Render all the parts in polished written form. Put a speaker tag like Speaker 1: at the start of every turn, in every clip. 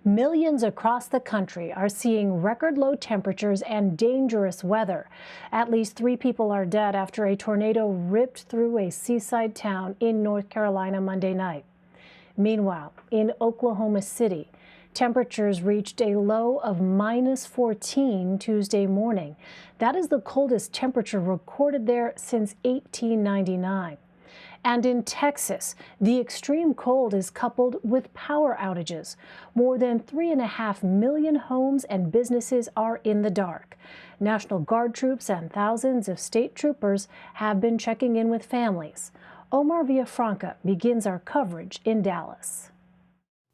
Speaker 1: Millions across the country are seeing record low temperatures and dangerous weather. At least 3 people are dead after a tornado ripped through a seaside town in North Carolina Monday night. Meanwhile, in Oklahoma City, temperatures reached a low of -14 Tuesday morning. That is the coldest temperature recorded there since 1899. And in Texas, the extreme cold is coupled with power outages. More than 3.5 million homes and businesses are in the dark. National Guard troops and thousands of state troopers have been checking in with families. Omar Villafranca begins our coverage in Dallas.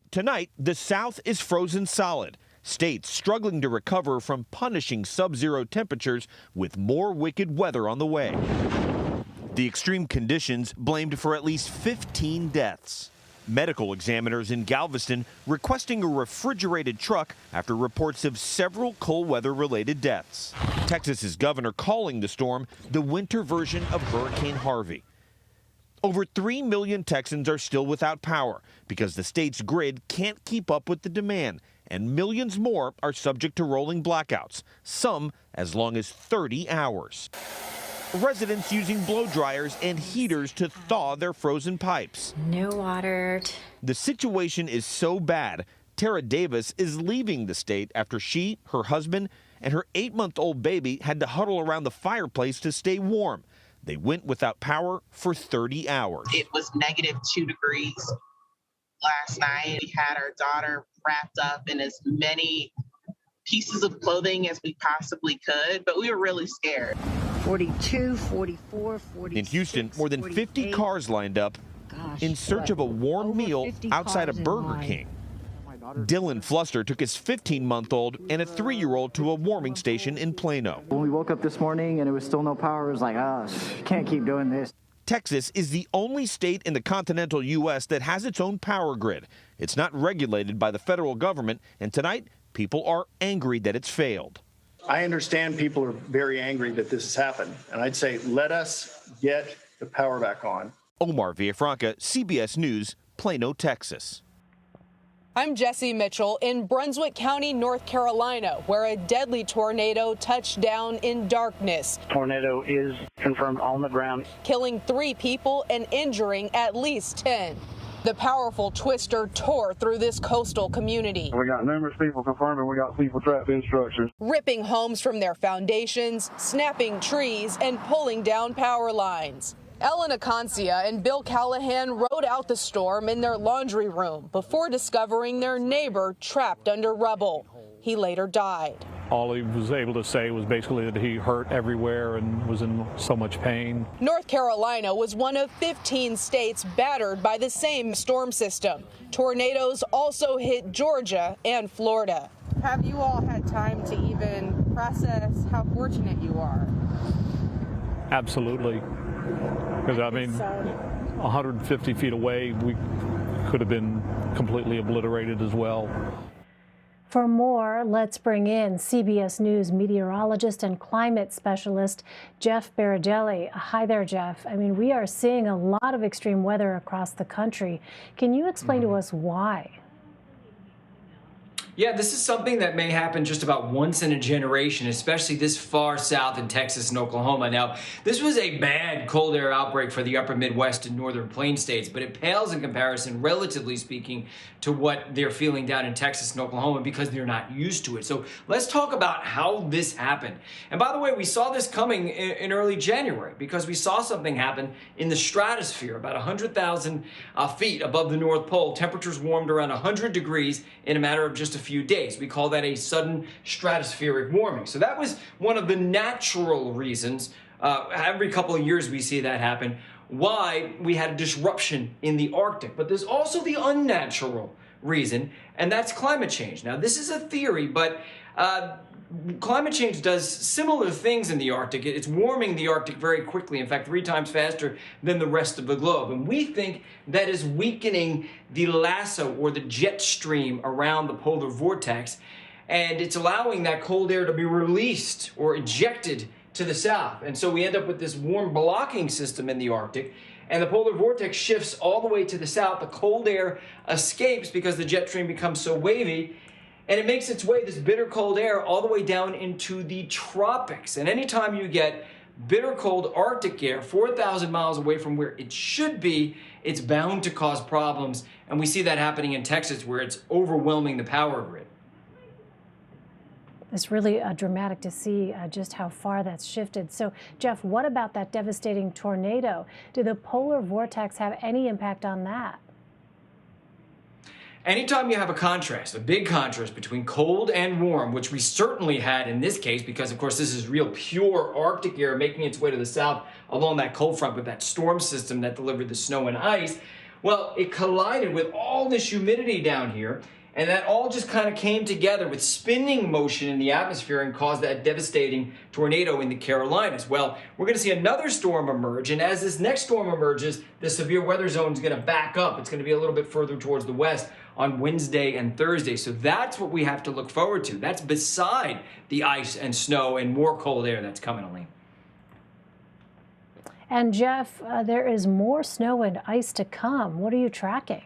Speaker 2: Tonight, the South is frozen solid. States struggling to recover from punishing sub-zero temperatures with more wicked weather on the way. The extreme conditions blamed for at least 15 deaths. Medical examiners in Galveston requesting a refrigerated truck after reports of several cold weather-related deaths. Texas's governor calling the storm the winter version of Hurricane Harvey. Over 3 million Texans are still without power because the state's grid can't keep up with the demand, and millions more are subject to rolling blackouts, some as long as 30 hours. Residents using blow dryers and heaters to thaw their frozen pipes.
Speaker 3: No water.
Speaker 2: The situation is so bad, Tara Davis is leaving the state after she, her husband, and her 8-month-old baby had to huddle around the fireplace to stay warm. They went without power for 30 hours.
Speaker 4: It was -2 degrees last night. We had our daughter wrapped up in as many pieces of clothing as we possibly could, but we were really scared.
Speaker 5: 42, 44, 46,
Speaker 2: in Houston, more than 50
Speaker 5: 48.
Speaker 2: cars lined up in search of a warm meal outside a Burger King. Dylan Fluster took his 15-month-old and a 3-year-old to a warming station in Plano.
Speaker 6: When we woke up this morning and it was still no power, it was like, can't keep doing this.
Speaker 2: Texas is the only state in the continental U.S. that has its own power grid. It's not regulated by the federal government, and tonight, people are angry that it's failed.
Speaker 7: I understand people are very angry that this has happened, and I'd say let us get the power back on.
Speaker 2: Omar Villafranca, CBS News, Plano, Texas.
Speaker 8: I'm Jessi Mitchell in Brunswick County, North Carolina, where a deadly tornado touched down in darkness.
Speaker 9: Tornado is confirmed on the ground,
Speaker 8: killing 3 people and injuring at least 10. The powerful twister tore through this coastal community.
Speaker 9: We got numerous people confirming we got people trapped in structures.
Speaker 8: Ripping homes from their foundations, snapping trees, and pulling down power lines. Ellen Acancia and Bill Callahan rode out the storm in their laundry room before discovering their neighbor trapped under rubble. He later died.
Speaker 10: All he was able to say was basically that he hurt everywhere and was in so much pain.
Speaker 8: North Carolina was one of 15 states battered by the same storm system. Tornadoes also hit Georgia and Florida.
Speaker 11: Have you all had time to even process how fortunate you are?
Speaker 10: Absolutely. Because, I mean, 150 feet away, we could have been completely obliterated as well.
Speaker 1: For more, let's bring in CBS News meteorologist and climate specialist Jeff Berardelli. Hi there, Jeff. I mean, we are seeing a lot of extreme weather across the country. Can you explain to us why?
Speaker 12: Yeah, this is something that may happen just about once in a generation, especially this far south in Texas and Oklahoma. Now, this was a bad cold air outbreak for the upper Midwest and northern plain states, but it pales in comparison, relatively speaking, to what they're feeling down in Texas and Oklahoma because they're not used to it. So let's talk about how this happened. And by the way, we saw this coming in early January because we saw something happen in the stratosphere, about 100,000 feet above the North Pole. Temperatures warmed around 100 degrees in a matter of just a few days. We call that a sudden stratospheric warming. So that was one of the natural reasons, every couple of years we see that happen, why we had a disruption in the Arctic. But there's also the unnatural reason, and that's climate change. Now, this is a theory, but climate change does similar things in the Arctic. It's warming the Arctic very quickly, in fact, 3 times faster than the rest of the globe. And we think that is weakening the lasso or the jet stream around the polar vortex, and it's allowing that cold air to be released or ejected to the south. And so we end up with this warm blocking system in the Arctic, and the polar vortex shifts all the way to the south. The cold air escapes because the jet stream becomes so wavy, and it makes its way, this bitter cold air, all the way down into the tropics. And anytime you get bitter cold Arctic air 4,000 miles away from where it should be, it's bound to cause problems. And we see that happening in Texas, where it's overwhelming the power grid.
Speaker 1: It's really dramatic to see just how far that's shifted. So, Jeff, what about that devastating tornado? Did the polar vortex have any impact on that?
Speaker 12: Anytime you have a contrast, a big contrast between cold and warm, which we certainly had in this case, because of course this is real pure Arctic air making its way to the south along that cold front with that storm system that delivered the snow and ice, well, it collided with all this humidity down here, and that all just kind of came together with spinning motion in the atmosphere and caused that devastating tornado in the Carolinas. Well, we're going to see another storm emerge, and as this next storm emerges, the severe weather zone is going to back up. It's going to be a little bit further towards the west on Wednesday and Thursday. So that's what we have to look forward to. That's beside the ice and snow and more cold air that's coming, Elaine.
Speaker 1: And Jeff, there is more snow and ice to come. What are you tracking?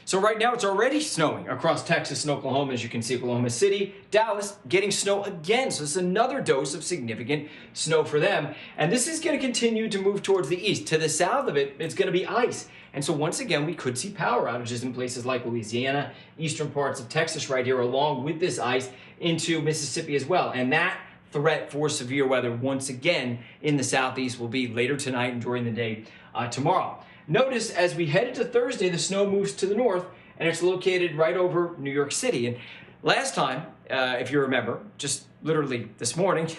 Speaker 12: So right now it's already snowing across Texas and Oklahoma. As you can see, Oklahoma City, Dallas getting snow again. So it's another dose of significant snow for them. And this is going to continue to move towards the east. To the south of it, it's going to be ice. And so once again, we could see power outages in places like Louisiana, eastern parts of Texas right here, along with this ice into Mississippi as well. And that threat for severe weather once again in the southeast will be later tonight and during the day tomorrow. Notice as we head into Thursday, the snow moves to the north, and it's located right over New York City. And last time, if you remember, just literally this morning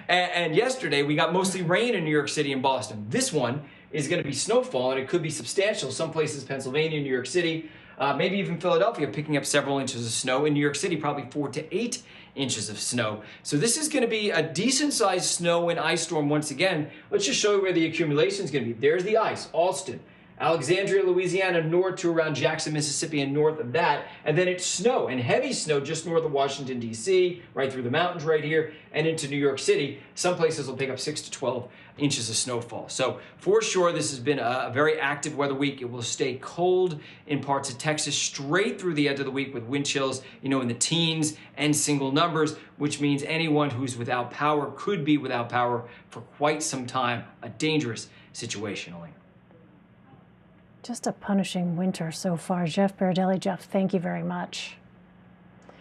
Speaker 12: and yesterday, we got mostly rain in New York City and Boston. This one is going to be snowfall, and it could be substantial. Some places, Pennsylvania, New York City, maybe even Philadelphia, picking up several inches of snow. In New York City, probably 4 to 8 inches of snow. So this is going to be a decent-sized snow and ice storm once again. Let's just show you where the accumulation is going to be. There's the ice, Alston, Alexandria, Louisiana, north to around Jackson, Mississippi, and north of that. And then it's snow, and heavy snow just north of Washington, D.C., right through the mountains right here, and into New York City. Some places will pick up 6 to 12 inches of snowfall. So for sure, this has been a very active weather week. It will stay cold in parts of Texas straight through the end of the week with wind chills, in the teens and single numbers, which means anyone who's without power could be without power for quite some time. A dangerous situation, Elaine.
Speaker 1: Just a punishing winter so far. Jeff Berardelli. Jeff, thank you very much.